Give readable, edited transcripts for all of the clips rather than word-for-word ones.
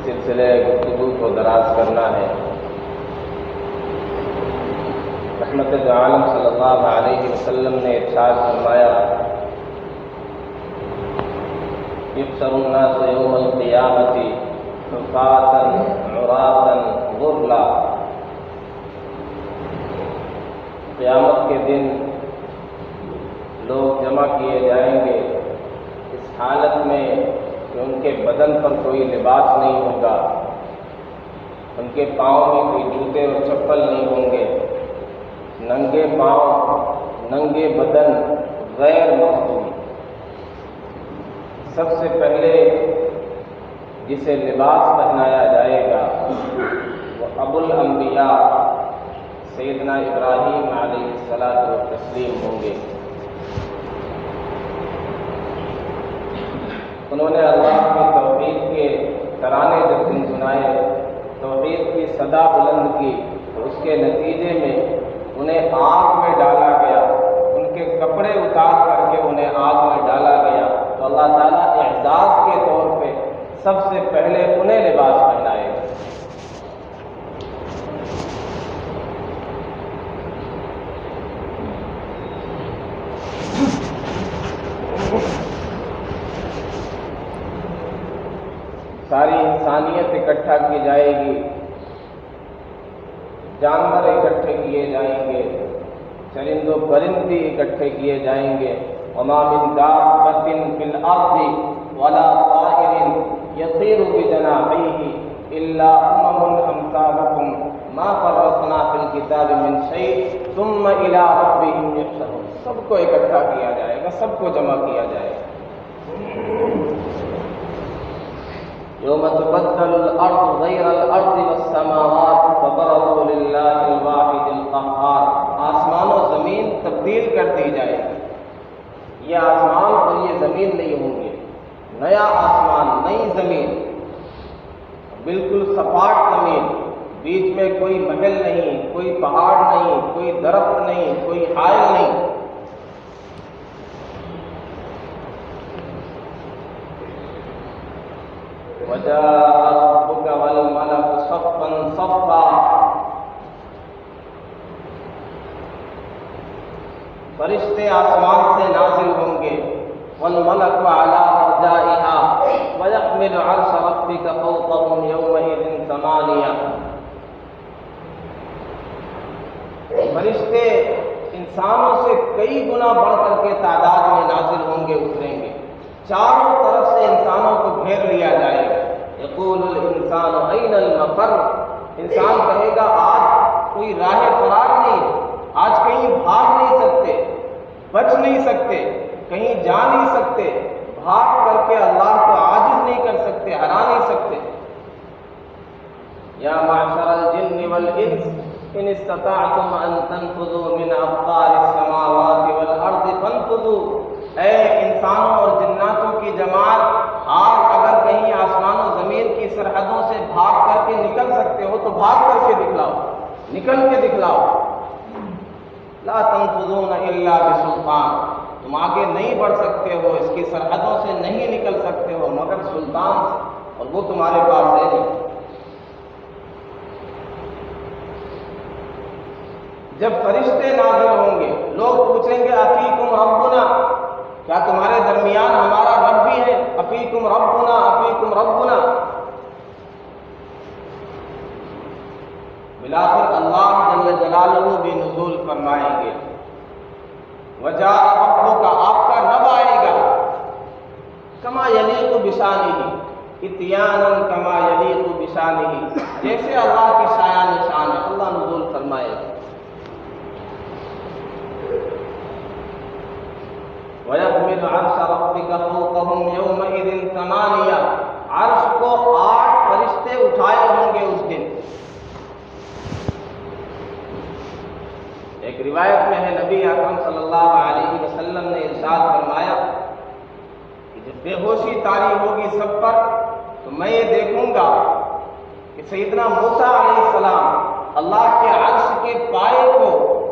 سلسلے گفتگو کو دراز کرنا ہے۔ رحمت عالم صلی اللہ علیہ وسلم نے ارشاد فرمایا، یحشر الناس یوم القیامۃ حفاۃ عراۃ غرلا۔ قیامت کے دن لوگ جمع کیے جائیں گے اس حالت میں کہ ان کے بدن پر کوئی لباس نہیں ہوگا، ان کے پاؤں میں کوئی جوتے اور چپل نہیں ہوں گے، ننگے پاؤں، ننگے بدن، غیر مخدوم۔ سب سے پہلے جسے لباس پہنایا جائے گا وہ ابو الانبیاء سیدنا ابراہیم علیہ الصلاۃ والتسلیم ہوں گے۔ انہوں نے اللہ کی توحید کے ترانے جب گنگنائے، توحید کی صدا بلند کی، تو اس کے نتیجے میں انہیں آگ میں ڈالا گیا، ان کے کپڑے اتار کر کے انہیں آگ میں ڈالا گیا، تو اللہ تعالیٰ اعزاز کے طور پہ سب سے پہلے انہیں لباس پہنائے گا۔ ساری انسانیت اکٹھا کی جائے گی، جانور اکٹھے کیے جائیں گے، چرند و پرندے اکٹھے کیے جائیں گے۔ وما من دابۃ فی الارض ولا طائر یطیر بجناحیہ الا امم امثالکم ما فرطنا فی الکتاب من شیء ثم الی ربہم یحشرون۔ سب کو اکٹھا کیا جائے گا، سب کو جمع کیا جائے گا۔ یوم تبدل الارض غیر الارض والسماوات وبرزوا للہ الواحد القہار۔ آسمان و زمین تبدیل کر دی جائے گی، یہ آسمان اور یہ زمین نہیں ہوں گے، نیا آسمان، نئی زمین، بالکل سپاٹ زمین، بیچ میں کوئی محل نہیں، کوئی پہاڑ نہیں، کوئی درخت نہیں، کوئی حائل نہیں۔ وَجَاءَ رَبُّكَ وَالْمَلَكُ صَفًّا صَفًّا۔ فرشتے آسمان سے نازل ہوں گے، وَالْمَلَكُ عَلَىٰ أَرْجَائِهَا وَيَحْمِلُ عَرْشَ رَبِّكَ فَوْقَهُمْ يَوْمَئِذٍ ثَمَانِيَةٌ۔ فرشتے انسانوں سے کئی گنا بڑھ کر کے تعداد میں نازل ہوں گے، اتریں گے، چاروں طرف سے انسانوں کو گھیر لیا جائے گا۔ یقول الانسان این المفر۔ انسان کہے گا آج کوئی راہ فرار نہیں، آج کہیں بھاگ نہیں سکتے، بچ نہیں سکتے، کہیں جا نہیں سکتے، بھاگ کر کے اللہ کو عاجز نہیں کر سکتے، ہرا نہیں سکتے۔ یا معشر الجن والانس ان استطعتم ان تنفذوا من اقطار السماوات والارض فانفذوا۔ اے انسانوں اور جناتوں کی جماعت، آج اگر کہیں آسمان و زمین کی سرحدوں سے بھاگ کر کے نکل سکتے ہو تو بھاگ کر کے دکھلاؤ، نکل کے دکھلاؤ۔ لا تنفذون الا بسلطان۔ تم آگے نہیں بڑھ سکتے ہو، اس کی سرحدوں سے نہیں نکل سکتے ہو مگر سلطان سے، اور وہ تمہارے پاس ہے نہیں۔ جب فرشتے نازل ہوں گے، لوگ پوچھیں گے افیکم ربنا، کیا تمہارے درمیان ہمارا رب بھی ہے؟ افیکم ربنا، افیکم ربنا۔ بلاخر اللہ جل جلالہ بھی نزول فرمائیں گے، وجاء ربک، آپ کا رب آئے گا، کما یلیق بشانہ، اتیانا کما یلیق بشانہ، جیسے اللہ کی شایان شان ہے، اللہ نزول فرمائے گا۔ وَيَحْمِلُ عَرْشَ رَبِّكَ فَوْقَهُمْ يَوْمَئِذٍ ثَمَانِيَةٌ۔ عرش کو 8 فرشتے اٹھائے ہوں گے اس دن۔ ایک روایت میں ہے نبی اکرم صلی اللہ علیہ وسلم نے ارشاد فرمایا کہ جب بے ہوشی طاری ہوگی سب پر، تو میں یہ دیکھوں گا کہ سیدنا موسیٰ علیہ السلام اللہ کے عرش کے پائے کو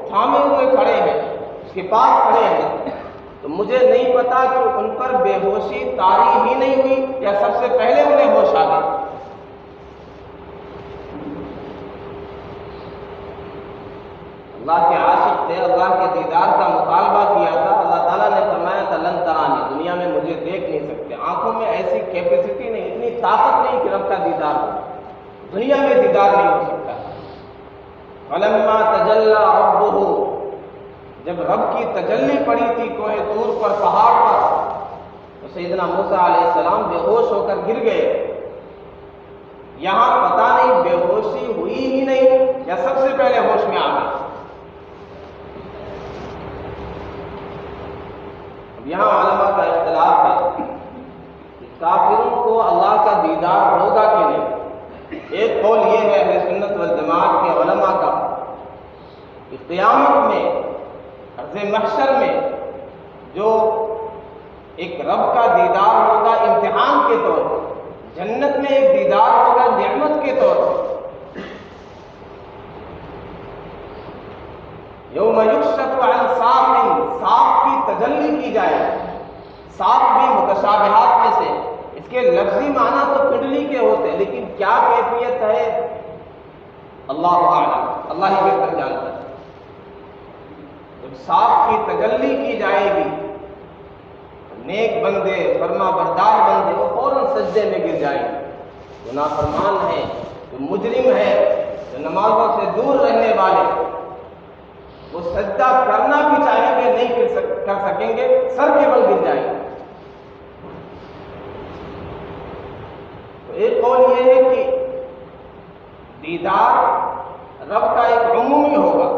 تھامے ہوئے کھڑے ہیں، اس کے پاس کھڑے ہیں، تو مجھے نہیں پتا کہ ان پر بے ہوشی طاری ہی نہیں ہوئی یا سب سے پہلے انہیں ہوش آ گئی۔ طاقت نہیں کہ رب کا دیدار ہو، دنیا میں دیدار نہیں ہو سکتا۔ فلما تجلی ربہ، جب رب کی تجلی پڑی تھی کوہ طور پر، پہاڑ پر، تو سیدنا موسیٰ علیہ السلام بے ہوش ہو کر گر گئے۔ یہاں پتہ نہیں بے ہوشی ہوئی ہی نہیں یا سب سے پہلے ہوش میں آ گئے۔ اب یہاں علماء کا اختلاف ہے کہ کافروں کو اللہ کا دیدار ہوگا کہ نہیں۔ ایک قول یہ ہے اہل سنت والجماعت کے علماء کا کہ قیامت میں، عرض محشر میں، جو ایک رب کا دیدار ہوگا امتحان کے طور پر، جنت میں ایک دیدار ہوگا نعمت کے طور پر۔ یوم یکشف عن ساق، ساق کی تجلی کی جائے۔ ساق بھی متشابہات میں سے، اس کے لفظی معنی تو پنڈلی کے ہوتے ہیں، لیکن کیا کیفیت ہے اللہ اعلم، اللہ ہی بہتر جانتا ہے۔ جب ساق کی تجلی کی جائے گی، نیک بندے، فرما بردار بندے، وہ فوراً سجدے میں گر جائیں گے۔ جو نافرمان ہیں، جو مجرم ہیں، جو نمازوں سے دور رہنے والے، وہ سجدہ کرنا بھی چاہیں گے نہیں کر سکیں گے، سر کے بل گر جائیں گے۔ تو ایک قول یہ ہے کہ دیدار رب کا ایک عمومی ہوگا،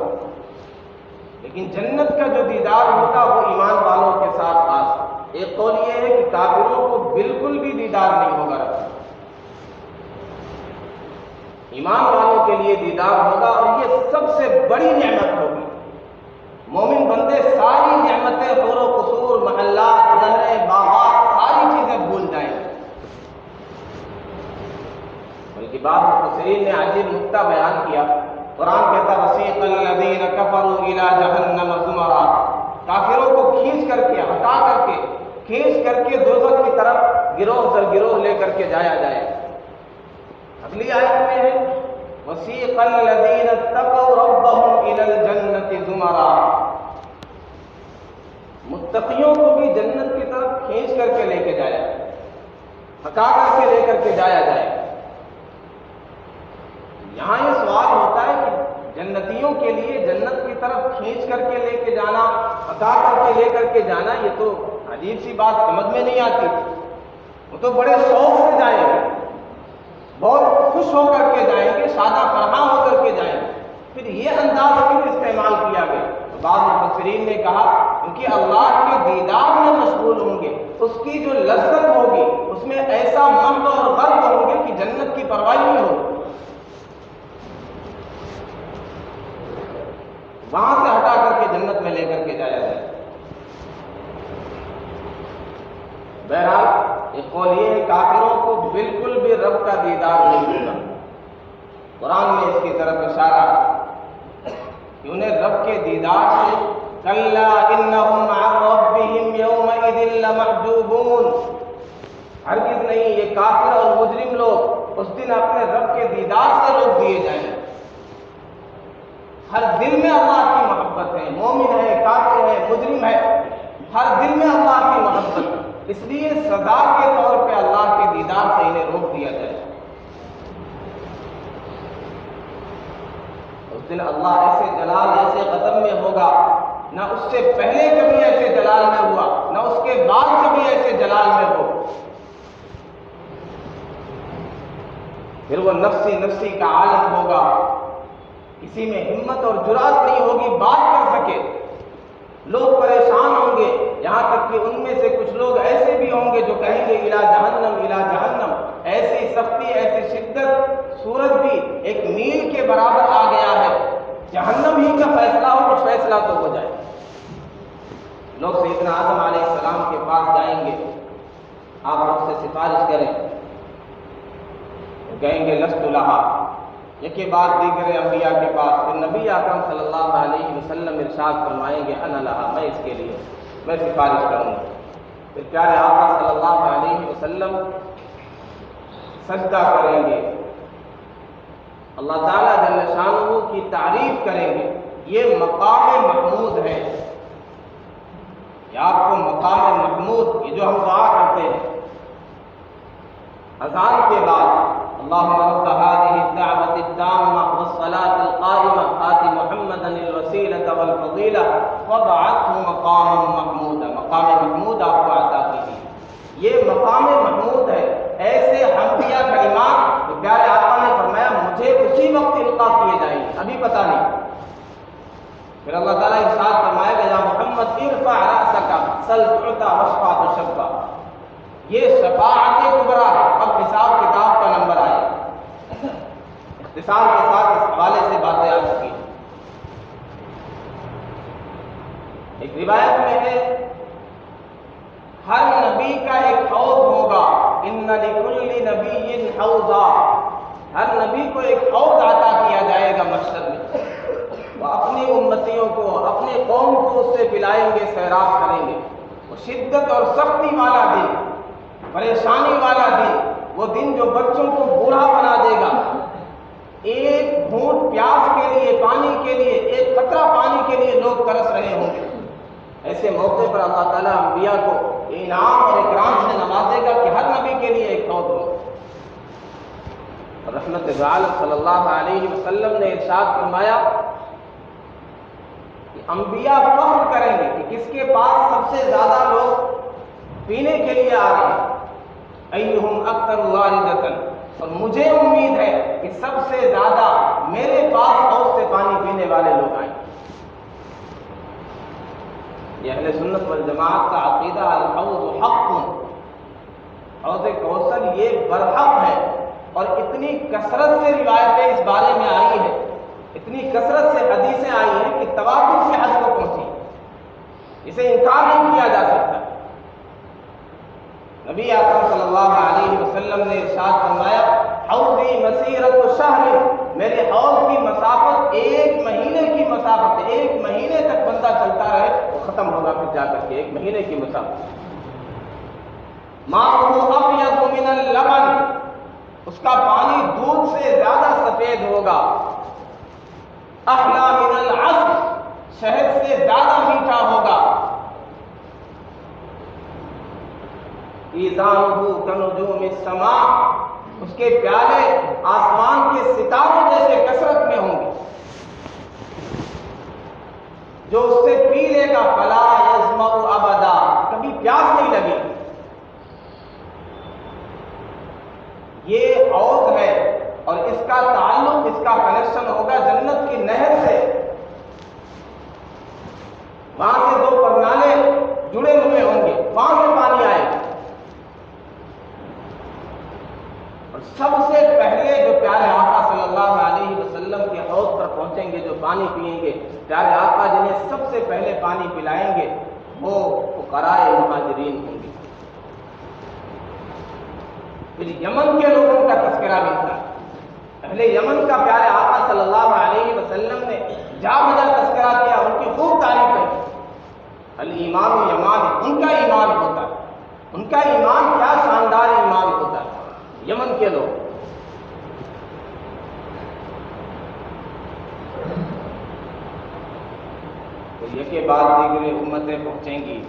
لیکن جنت کا جو دیدار ہوگا وہ ایمان والوں کے ساتھ خاص۔ ایک قول یہ ہے کہ کافروں کو بالکل بھی دیدار نہیں ہوگا رب کا، ایمان والوں کے لیے دیدار ہوگا، اور یہ سب سے بڑی نعمت ہوگی۔ مومن بندے ساری نعمتیں، حور و قصور، محلات، نہریں، باغات، ساری چیزیں بھول جائیں گے۔ بلکہ بعض مفسرین نے عجیب نکتہ بیان کیا، قرآن کہتا وسیق الذین کفروا الی جہنم زمرا، کافروں کو کھینچ کر کے، ہٹا کر کے، کھینچ کر کے دوزخ کی طرف گروہ در گروہ لے کر کے جایا جائے۔ اگلی آیت میں ہے وسیق الذین اتقوا ربهم الی الجنۃ زمرا، متقیوں کو بھی جنت کی طرف کھینچ کر کے لے کے جایا، ہٹا کر کے لے کر کے جایا جائے۔ یہاں یہ سوال ہوتا ہے کہ جنتیوں کے لیے جنت کی طرف کھینچ کر کے لے کے جانا، ہٹا کر کے لے کر کے جانا، یہ تو عجیب سی بات سمجھ میں نہیں آتی۔ وہ تو بڑے شوق سے جائیں گے، بہت خوش ہو کر کے جائیں گے، شادہ فرحاں ہو کر کے جائیں گے، پھر یہ انداز کیوں استعمال کیا گیا؟ تو بعض مفسرین نے کہا کیونکہ اللہ کے دیدار میں مشغول ہوں گے، اس کی جو لذت ہوگی اس میں ایسا محو اور غرق ہوں گے کہ جنت کی پرواہ نہیں ہوگی، وہاں سے ہٹا کر کے جنت میں لے کر کے جایا جائے۔ بہرحال ایک قول یہ ہے کافروں کو بالکل بھی رب کا دیدار نہیں ہوگا۔ قرآن میں اس کی طرف اشارہ کہ انہیں رب کے دیدار سے کلا انہم عن ربہم یومئذ لمحجوبون، ہرگز نہیں، یہ کافر اور مجرم لوگ اس دن اپنے رب کے دیدار سے روک دیے جائیں گے۔ ہر دل میں اللہ کی محبت ہے، مومن ہے، کافر ہے، مجرم ہے، ہر دل میں اللہ کی محبت ہے، اس لیے سزا کے طور پہ اللہ کے دیدار سے انہیں روک دیا جائے۔ اس دن اللہ ایسے جلال، ایسے قدم میں ہوگا، نہ اس سے پہلے کبھی ایسے جلال میں ہوا، نہ اس کے بعد کبھی ایسے جلال میں ہو۔ پھر وہ نفسی نفسی کا عالم ہوگا، کسی میں ہمت اور جرات نہیں ہوگی بات کر سکے، لوگ پریشان ہوں گے، یہاں تک کہ ان میں سے کچھ لوگ ایسے بھی ہوں گے جو کہیں گے الی جہنم الی جہنم، ایسی سختی، ایسی شدت، سورج بھی ایک میل کے برابر آ گیا ہے، جہنم ہی کا فیصلہ ہو تو فیصلہ تو ہو جائے۔ لوگ سیدنا آدم علیہ السلام کے پاس جائیں گے، آپ رب سے سفارش کریں، کہیں گے لست لہا، یہ کے بعد دیگر انبیاء کے پاس، پھر نبی اکرم صلی اللہ علیہ وسلم ارشاد فرمائیں گے انا لہا، میں اس کے لیے میں سفارش کروں گا۔ پھر پیارے آقا صلی اللہ علیہ وسلم سجدہ کریں گے، اللہ تعالیٰ جل شانہ کی تعریف کریں گے۔ یہ مقام محمود ہے، یہ آپ کو مقام محمود، یہ جو ہم دعا کرتے ہیں، اذان کے بعد اللهم رب هذه الدعوة التامة والصلاة القائمة آت محمدا الوسيلة والفضيلة وابعثه مقاما محمودا. مقام محمود آپ کو عطا کیجیے. یہ مقام محمود ہے. ایسے انبیاء کا ایمان کہ پیارے آقا نے فرمایا مجھے اسی وقت القا کیے جائیں گے، ابھی پتہ نہیں. پھر اللہ تعالیٰ ارشاد فرمائے گا یا محمد ارفع رأسک سل تعطى واشفع تشفع. یہ شفاعت کبریٰ ہے. اب حساب کتاب کا نمبر آئے. اختصار کے ساتھ اس حوالے سے باتیں آ چکی ہیں. ایک روایت میں ہے ہر نبی کا ایک حوض ہوگا. ان لکل نبی حوضا. ہر نبی کو ایک حوض عطا کیا جائے گا محشر میں. وہ اپنی امتیوں کو اپنے قوم کو اس سے پلائیں گے، سیراب کریں گے. وہ شدت اور سختی والا دن، پریشانی والا دن، وہ دن جو بچوں کو بوڑھا بنا دے گا. ایک گھونٹ پیاس کے لیے، پانی کے لیے، ایک قطرہ پانی کے لیے لوگ ترس رہے ہوں گے. ایسے موقع پر اللہ تعالیٰ انبیاء کو انعام اور اکرام سے نوازے گا کہ ہر نبی کے لیے ایک حوض ہو. رحمت عالم صلی اللہ علیہ وسلم نے ارشاد فرمایا کہ انبیاء فخر کریں گے کہ کس کے پاس سب سے زیادہ لوگ پینے کے لیے آ رہے ہیں. ایہم اکثر واردۃ. اور مجھے امید ہے کہ سب سے زیادہ میرے پاس حوض سے پانی پینے والے لوگ آئیں. یہ اہل سنت والجماعت کا عقیدہ الحوض حق. حوض کوثر یہ برحق ہے. اور اتنی کثرت سے روایتیں اس بارے میں آئی ہیں، اتنی کثرت سے حدیثیں آئی ہیں کہ تواتر سے حد کو پہنچی. اسے انکار نہیں کیا جا سکتا. نبی اکرم صلی اللہ علیہ وسلم نے ارشاد فرمایا حوضی مسیرت شہر. میرے حوض کی مسافت ایک مہینے کی مسافت ہے. ایک مہینے تک بندہ چلتا رہے وہ ختم ہوگا پھر جا کر کے. ایک مہینے کی مسافت. ماؤہ ابیض من اللبن. اس کا پانی دودھ سے زیادہ سفید ہوگا. احلی من العسل. شہد سے زیادہ میٹھا ہوگا. ایذانہ کنجوم السماء. اس کے پیالے آسمان کے ستاروں جیسے کثرت میں ہوں گے. جو اس سے پی لے گا فلا یظمأ ابدا. کبھی پیاس نہیں لگے. یہ حوض ہے اور اس کا تعلق، اس کا کنیکشن ہوگا جنت کی نہر سے. وہاں سے دو پرنالے جڑے ہوئے ہوں گے، وہاں سے پانی آئے گا. اور سب سے پہلے جو پیارے آقا صلی اللہ علیہ وسلم کے حوض پر پہنچیں گے، جو پانی پئیں گے، پیارے آقا جنہیں سب سے پہلے پانی پلائیں گے وہ فقراء مہاجرین ہوں گے. پھر یمن کے لوگوں کا تذکرہ ملتا ہے. اہل یمن کا پیارے آقا صلی اللہ علیہ وسلم نے جا بجا تذکرہ کیا، ان کی خوب تعریف کی. الایمان یمان. ان کا ایمان ہوتا ہے. ان کا ایمان کیا شاندار ایمان ہوتا ہے. یمن کے لوگ تو یہ کے بعد دیگر امتیں پہنچیں گی.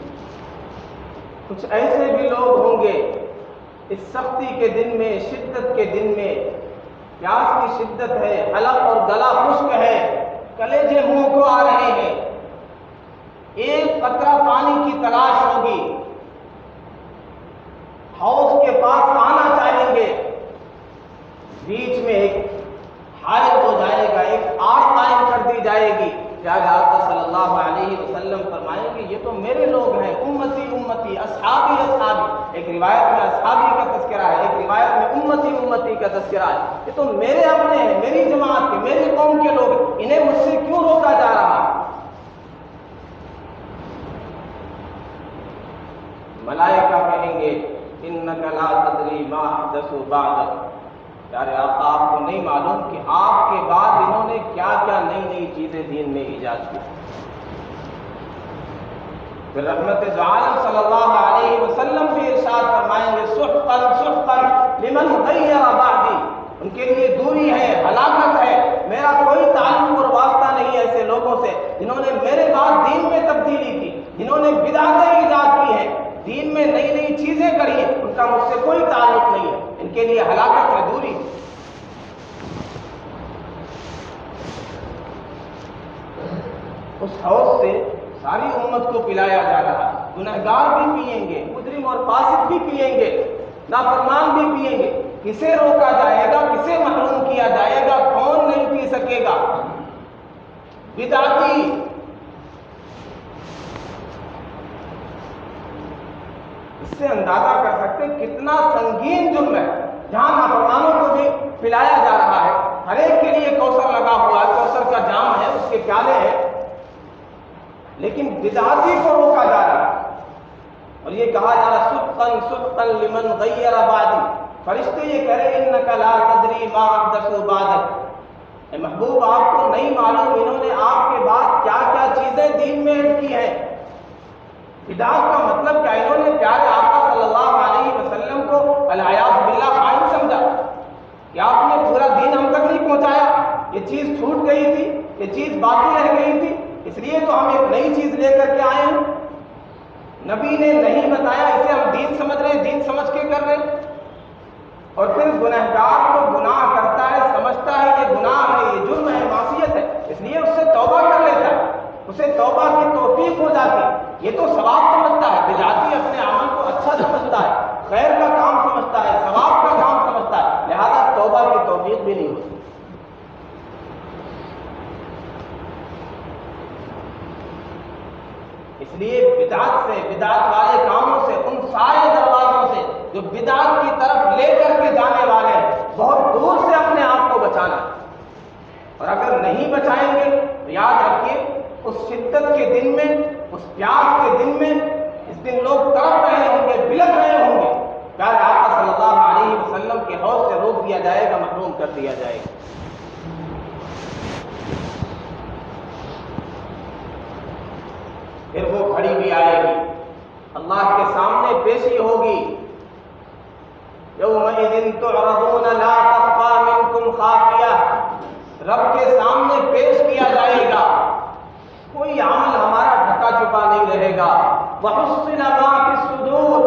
کچھ ایسے بھی لوگ ہوں گے اس سختی کے دن میں، شدت کے دن میں، پیاس کی شدت ہے، حلق اور گلا خشک ہے، کلیجے منہ کو آ رہے ہیں، ایک قطرہ پانی کی تلاش ہوگی، حوض کے پاس آنا چاہیں گے. بیچ میں ایک حائل ہو جائے گا، ایک آڑ قائم کر دی جائے گی. پیارے آقا صلی اللہ علیہ وسلم فرمائیں گے یہ تو میرے لوگ ہیں، امتی امتی اصحابی اصحابی. ایک روایت میں اصحابی کا تذکرہ ہے، ایک روایت میں امتی امتی کا تذکرہ ہے. یہ تو میرے اپنے ہیں، میری جماعت کے، میری قوم کے لوگ ہیں. انہیں مجھ سے کیوں روکا جا رہا ہے؟ ملائکہ کہیں گے انک لا تدری ما حدثوا بعدک. پیارے آقا آپ کو نہیں معلوم کہ آپ کے بعد انہوں نے کیا کیا نئی نئی چیزیں دین میں ایجاد کی. پھر رحمت عالم صلی اللہ علیہ وسلم بھی ارشاد فرمائیں گے سحقا سحقا لمن غیر بعدی. ان کے لیے دوری ہے، ہلاکت ہے. میرا کوئی تعلق اور واسطہ نہیں ایسے لوگوں سے جنہوں نے میرے بعد دین میں تبدیلی کی، جنہوں نے بدعتیں ایجاد کی ہیں، دین میں نئی نئی چیزیں کری ہیں. ان کا مجھ سے کوئی تعلق نہیں ہے. ان کے ہلاکت ہے، دوری۔ اس حوض سے ساری امت کو پلایا جا رہا ہے، گنہگار بھی پیئیں گے، مجرم اور فاسق بھی پیئیں گے، نافرمان بھی پیئیں گے۔ کسے روکا جائے گا، کسے محروم کیا جائے گا؟ کون نہیں پی سکے گا؟ بدعتی۔ اس سے اندازہ کر سکتے کتنا سنگین جرم ہے، جہاں نافرمانوں کو بھی پلایا جا رہا ہے۔ ہر ایک کے لیے کوثر لگا ہوا ہے، کوثر کا جام ہے، اس کے پیالے ہیں، لیکن بدعتی کو روکا جا رہا ہے۔ اور یہ کہا جا رہا سبقاً سبقاً لمن غیر بعدی، فرشتے یہ کہہ رہے انک لا تدری ما احدثوا بعدک، اے محبوب آپ کو نہیں معلوم انہوں نے آپ کے بعد کیا کیا چیزیں دین میں ایڈ کی ہیں۔ بدعت کا مطلب کیا؟ انہوں نے پیارے آقا صلی اللہ علیہ وسلم کو العیاذ باللہ خائن سمجھا کہ آپ نے پورا دین ہم تک نہیں پہنچایا، یہ چیز چھوٹ گئی تھی، یہ چیز باقی رہ گئی تھی، اس لیے تو ہم ایک نئی چیز لے کر کے آئے ہیں۔ نبی نے نہیں بتایا، اسے ہم دین سمجھ رہے ہیں، دین سمجھ کے کر رہے ہیں۔ اور پھر گنہگار کو گناہ کرتا ہے، سمجھتا ہے یہ گناہ ہے، یہ جرم ہے، معصیت ہے، اس لیے اس سے توبہ کر لیتا ہے، اسے توبہ کی توفیق ہو جاتی ہے، یہ تو ثواب سمجھتا ہے۔ بدعتی اپنے عمل کو اچھا سمجھتا ہے، خیر کا کام سمجھتا ہے، ثواب کا کام سمجھتا ہے، لہذا توبہ کی توفیق بھی نہیں ہوتی۔ اس لیے بدعت سے، بدعت والے کاموں سے، ان سارے دروازوں سے جو بدعت کی طرف لے کر کے جانے والے ہیں، بہت دور سے اپنے آپ کو بچانا ہے۔ اور اگر نہیں بچائیں گے تو یاد رکھیے اس شدت کے دن میں، اس پیاس کے دن میں، اس دن لوگ تڑپ رہے ہوں گے، بلک رہے ہوں گے، پیارے آقا صلی اللہ علیہ وسلم کے حوض سے روک دیا جائے گا، محروم کر دیا جائے گا۔ پھر وہ گھڑی بھی آئے گی، اللہ کے سامنے پیشی ہوگی۔ یومئذ تعرضون لا تخفی منکم خافیہ، رب کے سامنے پیش کیا جائے گا، کوئی عمل ہمارا ڈھکا چھپا نہیں رہے گا۔ وحصل ما فی الصدور،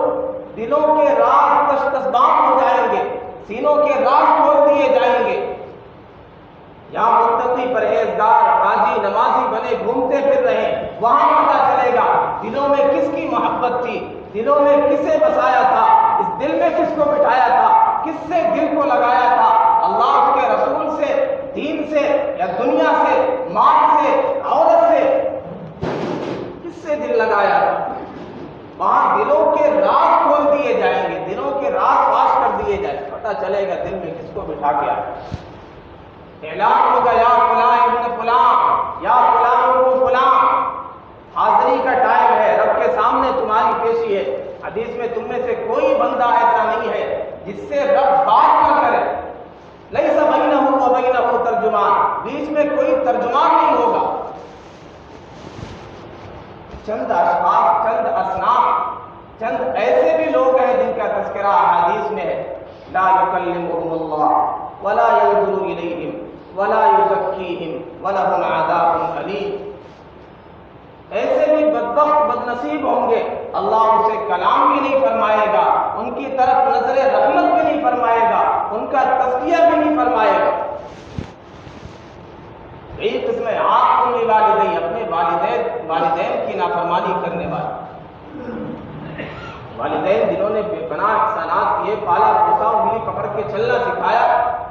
دلوں کے راز تش تش بام ہو جائیں گے، سینوں کے راز کھول دیے جائیں گے۔ یا متقی پرہیزگار حاجی نمازی بنے گھومتے پھر رہے، وہاں پتہ چلے گا دلوں میں کس کی محبت تھی، دلوں میں کسے بسایا تھا، اس دل میں کس کو بٹھایا تھا، کس سے دل کو لگایا تھا، اللہ اس کے رسول سے، دین سے، یا دنیا سے، مال سے، عورت سے، کس سے دل لگایا تھا۔ وہاں دلوں کے راز کھول دیے جائیں گے، دلوں کے راز فاش کر دیے جائیں گے، پتہ چلے گا دل میں کس کو بٹھا کے آیا۔ اعلان ہوگا یا فلاں ابن فلاں، یا فلاں ابن فلاں، حاضری کا ٹائم ہے، رب کے سامنے تمہاری پیشی ہے۔ حدیث میں تم میں سے کوئی بندہ ایسا نہیں ہے جس سے رب بات نہ کرے، لیس بینہ و بینہ ترجمان، بیچ میں کوئی ترجمان نہیں ہوگا۔ چند اشخاص، چند اصناف، چند ایسے بھی لوگ ہیں جن کا تذکرہ احادیث میں ہے، لا یکلمہم اللہ ولا ينظر الیہم ولا یزکیہم ولہم عذاب علیم۔ ایسے بھی بدبخت بدنصیب ہوں گے، اللہ ان سے کلام بھی نہیں فرمائے گا، ان کی طرف نظر رحمت بھی نہیں فرمائے گا، ان کا تزکیہ بھی نہیں فرمائے گا۔ ایک قسم عاق والدین، اپنے والدین کی نافرمانی کرنے والے، والدین جنہوں نے بے پناہ احسانات کیے، پالا پوسا، انگلی پکڑ کے چلنا سکھایا،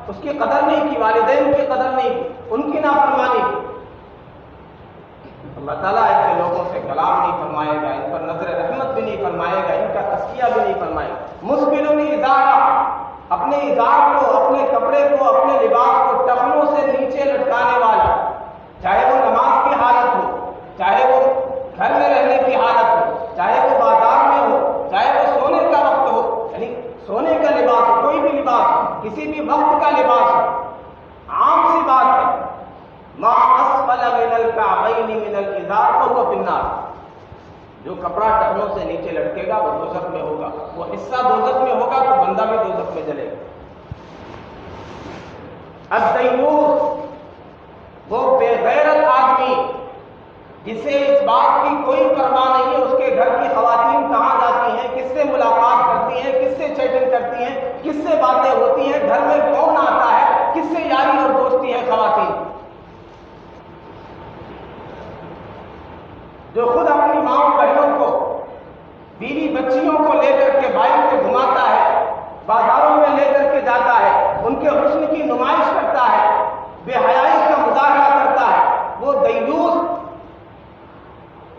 اس کی قدر نہیں کی، والدین کی قدر نہیں کی، ان کی نافرمانی کی، اللہ تعالیٰ ایسے لوگوں سے کلام نہیں فرمائے گا، ان پر نظر رحمت بھی نہیں فرمائے گا، ان کا تزکیہ بھی نہیں فرمائے گا۔ مسبلون ازارہ، اپنے ازار کو، اپنے کپڑے کو، اپنے لباس کو ٹخنوں سے نیچے لٹکانے والا، چاہے وہ نماز کی حالت ہو، چاہے وہ گھر میں رہنے کی حالت ہو، چاہے وہ بازار میں ہو، چاہے وہ سونے کا وقت ہو، یعنی سونے کا لباس ہو، کوئی بھی لباس ہو، کسی بھی وقت کا لباس ہو، عام سی بات ہے، ما اسفل من الکعبین من الازار فهو فی النار، جو کپڑا ٹخنوں سے نیچے لٹکے گا وہ دوزخ میں ہوگا، وہ حصہ دوزخ میں ہوگا تو بندہ بھی دوزخ میں جلے گا۔ الدیوث، وہ بے غیرت آدمی جسے اس بات کی کوئی پرواہ نہیں ہے اس کے گھر کی خواتین کہاں جاتی ہیں، کس سے ملاقات کرتی ہیں، کس سے چیٹنگ کرتی ہیں، کس سے باتیں ہوتی ہیں، گھر میں کون آتا ہے، کس سے یاری اور دوستی ہے خواتین، جو خود اپنی ماں بہنوں کو، بیوی بچیوں کو لے کر کے بائک پہ گھماتا ہے، بازاروں میں لے کر کے جاتا ہے، ان کے حسن کی نمائش کرتا ہے، بے حیائی کا مظاہرہ کرتا ہے، وہ دیوس،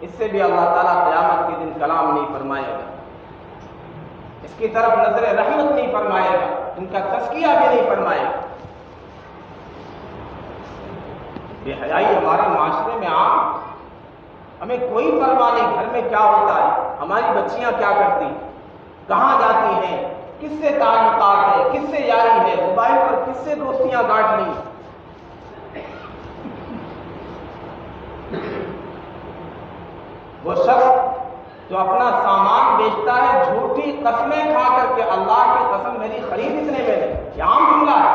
اس سے بھی اللہ تعالیٰ قیامت کے دن کلام نہیں فرمائے گا، اس کی طرف نظر رحمت نہیں فرمائے گا، ان کا تزکیہ بھی نہیں فرمائے گا۔ بے حیائی ہمارے معاشرے میں عام، ہمیں کوئی پرواہ نہیں گھر میں کیا ہوتا ہے، ہماری بچیاں کیا کرتی ہیں، کہاں جاتی ہیں، کس سے تعلقات ہے، کس سے یاری ہے، موبائل پر کس سے دوستیاں گاٹ لی۔ وہ شخص جو اپنا سامان بیچتا ہے جھوٹی قسمیں کھا کر کے، اللہ کی قسم میری خرید اتنے میں ہے، یہ عام جملہ ہے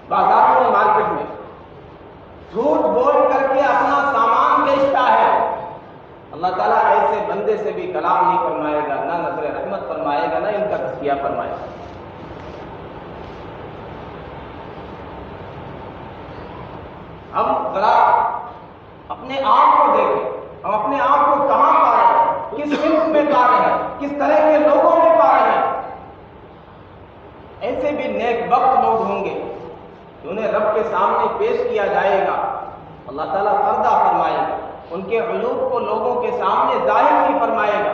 بازاروں میں، مارکیٹ میں، جھوٹ بول کر کے اپنا سامان بیچتا ہے، اللہ تعالیٰ ایسے بندے سے بھی کلام نہیں فرمائے گا، نہ نظر رحمت فرمائے گا، نہ ان کا تزکیہ فرمائے گا۔ ہم ذرا اپنے آپ کو دیکھیں، ہم اپنے آپ کو کہاں پا رہے ہیں، کس صنف میں پا رہے ہیں، کس طرح کے لوگوں میں پا رہے ہیں۔ ایسے بھی نیک وقت لوگ ہوں گے کہ انہیں رب کے سامنے پیش کیا جائے گا، اللہ تعالیٰ پردہ فرمائے گا، ان کے عیوب کو لوگوں کے سامنے ظاہر نہیں فرمائے گا،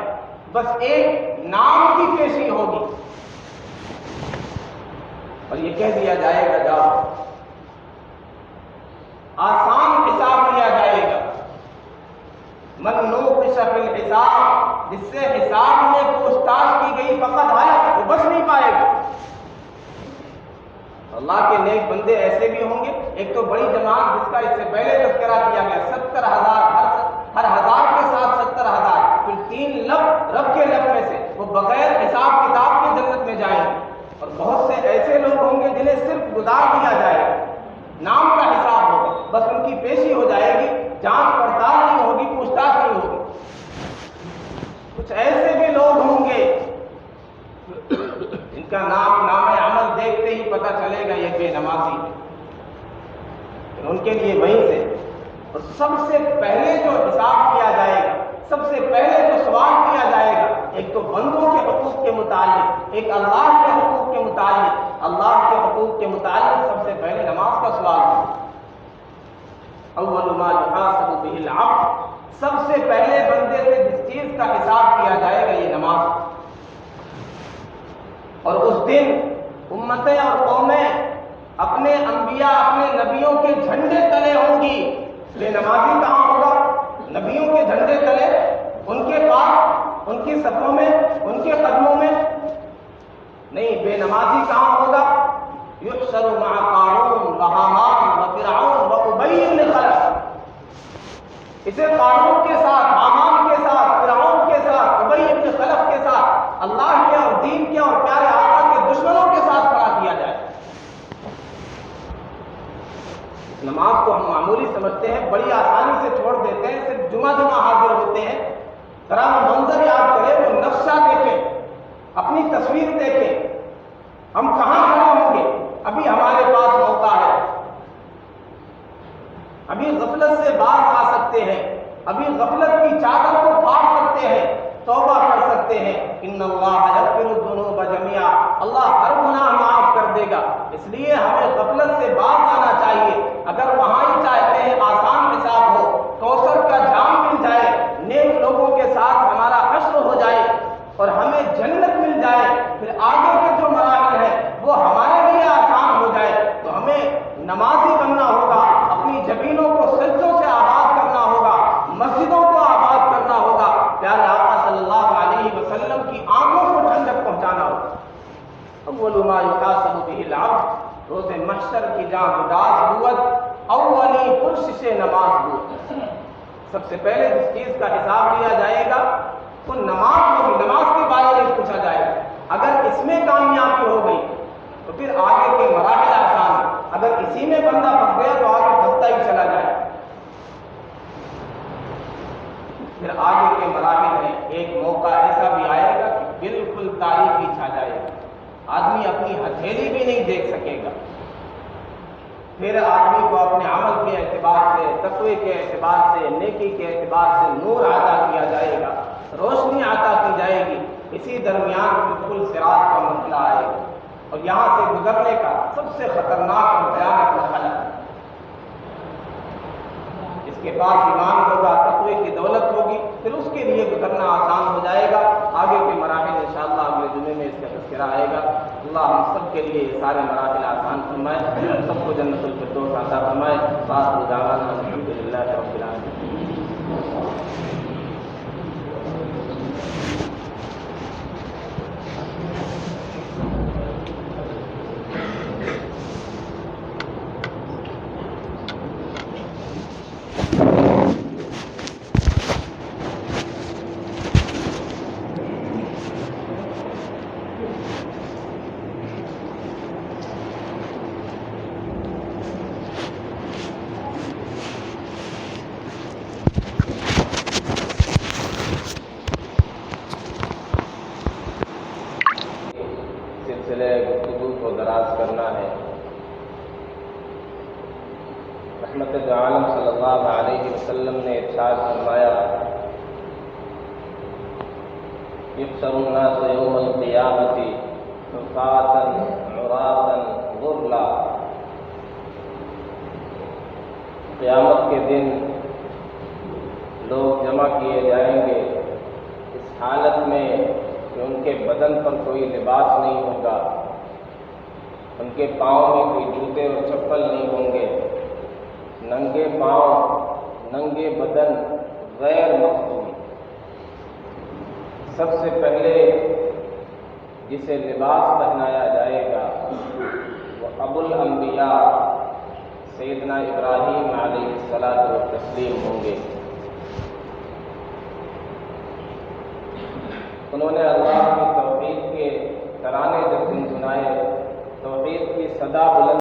بس ایک نام کی پیشی ہوگی اور یہ کہہ دیا جائے گا جاؤ، آسان حساب لیا جائے گا، من نوقش فی الحساب، جس سے حساب میں پوچھ تاچھ کی گئی فقط حالت وہ بچ نہیں پائے گا۔ اللہ کے نیک بندے ایسے بھی ہوں گے، ایک تو بڑی جماعت جس کا اس سے پہلے تذکرہ کیا گیا، 70,000، ہر ہزار کے ساتھ 70,000، پھر 3 لب رب کے لب میں سے وہ بغیر حساب کتاب کے جنت میں جائیں گے، اور بہت سے ایسے لوگ ہوں گے جنہیں صرف گزار دیا جائے گا، نام کا حساب ہوگا، بس ان کی پیشی ہو جائے گی، جانچ پڑتال نہیں ہوگی، پوچھ تاچھ نہیں ہوگی۔ کچھ ایسے بھی لوگ ہوں گے ان کا نام عمل دیکھتے ہی پتہ چلے گا یہ بے نمازی ہے، پھر ان کے لیے وہیں سے اور سب سے پہلے جو حساب کیا جائے گا، سب سے پہلے جو سوال کیا جائے گا، ایک تو بندوں کے حقوق کے متعلق، ایک اللہ کے حقوق کے متعلق، اللہ کے حقوق کے متعلق سب سے پہلے نماز کا سوال ہے۔ اول ما یحاسب بہ العبد، سب سے پہلے بندے سے جس چیز کا حساب کیا جائے گا یہ نماز، اور اس دن امتیں اور قومیں اپنے انبیاء، اپنے نبیوں کے جھنڈے تلے ہوں گی، بے نمازی کہاں ہوگا؟ نبیوں کے جھنڈے تلے، ان کے پاس، ان کی صفوں میں، ان کے قدموں میں نہیں، بے نمازی کہاں ہوگا؟ یحشر مع قارون و حامان و فرعون و ابی بن خلف، اسے قارون کے ساتھ، حامان کے ساتھ، فرعون کے ساتھ، ابی بن خلف کے ساتھ، اللہ کے اور دین کے اور پیارے آقا کے دشمنوں کے ساتھ کھڑا کیا جائے۔ نماز کو ہم معمولی سمجھتے ہیں، بڑی آسانی سے چھوڑ دیتے ہیں، صرف جمعہ حاضر ہوتے ہیں، ذرا وہ منظر یاد کریں، وہ نقشہ دیکھیں، اپنی تصویر دیکھیں، ہم کہاں کھڑے ہوں گے؟ ابھی ہمارے پاس موقع ہے، ابھی غفلت سے باز آ سکتے ہیں، ابھی غفلت کی چادر کو پھاڑ سکتے ہیں، توبہ کر سکتے ہیں، ان اللہ یغفر الذنوب جميعا، اللہ ہر گناہ معاف کر دے گا، اس لیے ہمیں غفلت سے باز آنا چاہیے۔ اگر وہاں ہی چاہتے ہیں آسان حساب ہو، کوثر کا جام مل جائے، نیک لوگوں کے ساتھ ہمارا حشر ہو جائے اور ہمیں جنت مل جائے، پھر آگے کے جو مراحل ہیں وہ ہمارے لیے آسان ہو جائے، تو ہمیں نمازی بننا ہوگا، اپنی زمینوں کو سجدوں سے آباد کرنا ہوگا، مسجدوں کو آباد کرنا ہوگا، پیارے آقا صلی اللہ علیہ وسلم کی آنکھوں کو ٹھنڈک پہنچانا ہوگا۔ اول ما یحاسب بہ العبد، روز محشر کی جاں گداز ہوت، اولی پرسش نماز ہوت، سب سے پہلے جس چیز کا حساب لیا جائے گا وہ نماز ہوگی، نماز کے بارے میں پوچھا جائے گا۔ اگر اس میں کامیابی ہو گئی تو پھر آگے کے مراحل آسان ہیں، اگر اسی میں بندہ پھنس گیا تو آگے پھنستا ہی چلا جائے۔ پھر آگے کے مراحل میں ایک موقع ایسا بھی آئے گا کہ بالکل تاریکی چھا جائے گا، آدمی اپنی ہتھیلی بھی نہیں دیکھ سکے گا۔ پھر آدمی کو اپنے عمل کے اعتبار سے، تقوی کے اعتبار سے، نیکی کے اعتبار سے نور عطا کیا جائے گا، روشنی عطا کی جائے گی۔ اسی درمیان بالکل صراط کا مسئلہ آئے گا، اور یہاں سے گزرنے کا سب سے خطرناک اور بھیانک مرحلہ ہے۔ اس کے پاس ایمان ہوگا، تقوی کی دولت ہوگی، پھر اس کے لیے گزرنا آسان ہو جائے گا۔ آگے کے مراحل انشاءاللہ اگلے جمعے میں اس کا تذکرہ آئے گا۔ اللہ ہم سب کے لیے یہ سارے مراحل آسان فرمائے، سب کو جنت الفردوس عطا فرمائے۔ آخر دعوانا الحمدللہ رب العالمین۔ سلسلے گفتگو کو دراز کرنا ہے۔ رحمت عالم صلی اللہ علیہ وسلم نے ارشاد فرمایا، یحشر الناس یوم القیامۃ حفاۃ عراۃ غرلا۔ قیامت کے دن لوگ جمع کیے جائیں گے اس حالت میں کہ ان کے بدن پر کوئی لباس نہیں ہوگا، ان کے پاؤں میں کوئی جوتے اور چپل نہیں ہوں گے، ننگے پاؤں، ننگے بدن، غیر مخدوم۔ سب سے پہلے جسے لباس پہنایا جائے گا وہ ابو الانبیاء سیدنا ابراہیم علیہ الصلاۃ والتسلیم ہوں گے۔ انہوں نے اللہ کی توحید کے ترانے جب گنگنائے، توحید کی صدا بلند